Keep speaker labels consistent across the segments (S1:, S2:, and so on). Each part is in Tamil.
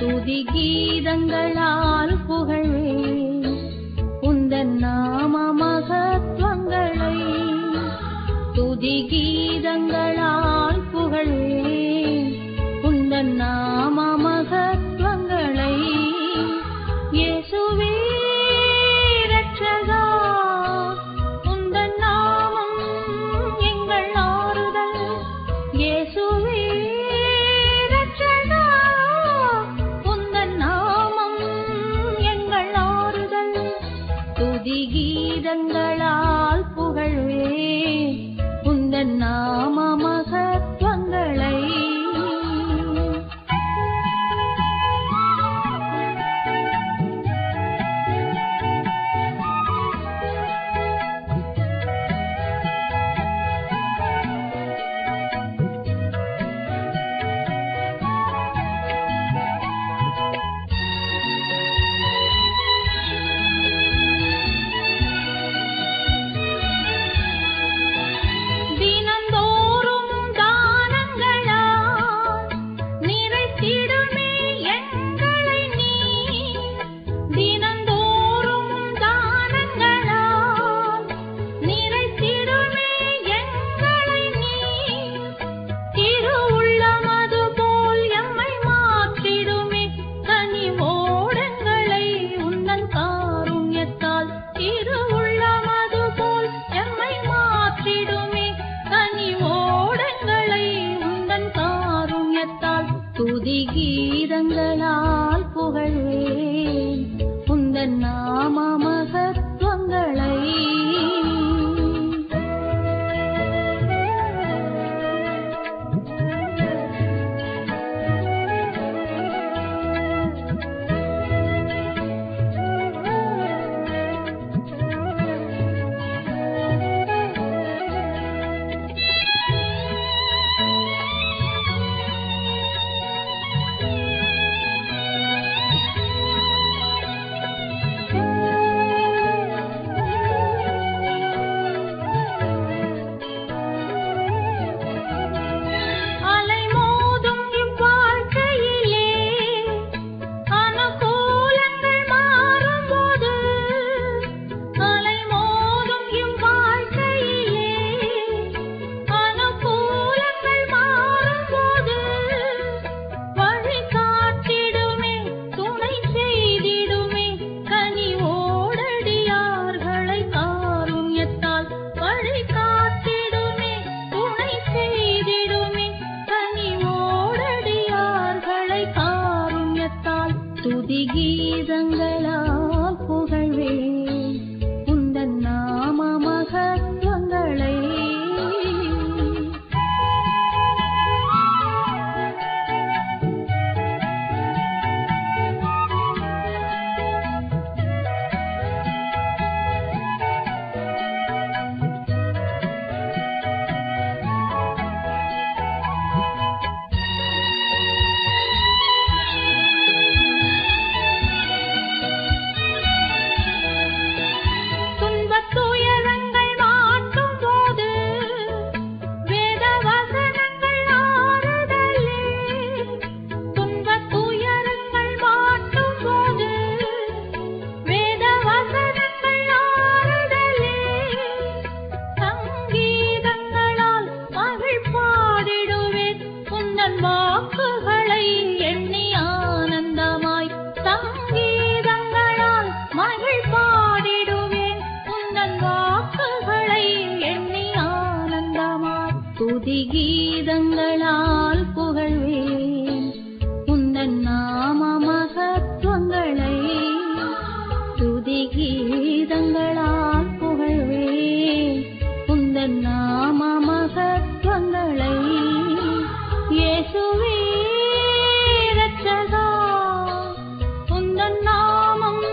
S1: துதி கீதங்களால் புகழ்வேன் உந்தன் நாம மகத்துவங்களை. துதி கீதங்களால் புகழ்வேன் உந்தன் நாம மகத்துவங்களை. இயேசுவே இரட்சகா உந்தன் நாமம் எங்கள் ஆறுதல். இயேசுவே இரட்சகா உந்தன் நாமம் எங்கள் ஆறுதல். துதி கீதங்களால் புகழ்வேன் உந்தன் நாம மகத்துவங்களை. துதி கீதங்களால் புகழ்வேன் உந்தன் நாம மகத்துவங்களை. துதி கீதங்களால் புகழ்வேன் உந்தன் நாம மகத்துவங்களை. வாக்குகளை எண்ணி ஆனந்தமாய் சங்கீதங்களால் மகிழ் பாடிடுவேன் உந்தன் வாக்குகளை எண்ணி ஆனந்தமாய். துதி கீதங்களால் புகழ்வேன் உந்தன் நாம மகத்துவங்களை. துதி கீதங்களால் புகழ்வேன் உந்தன் நாம மகத்துவங்களை. இயேசுவே இரட்சகா உந்தன் நாமம்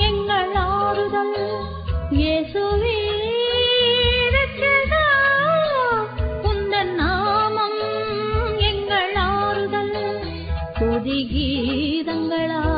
S1: எங்கள் ஆறுதல். இயேசுவே இரட்சகா உந்தன் நாமம் எங்கள் ஆறுதல். துதி கீதங்களால்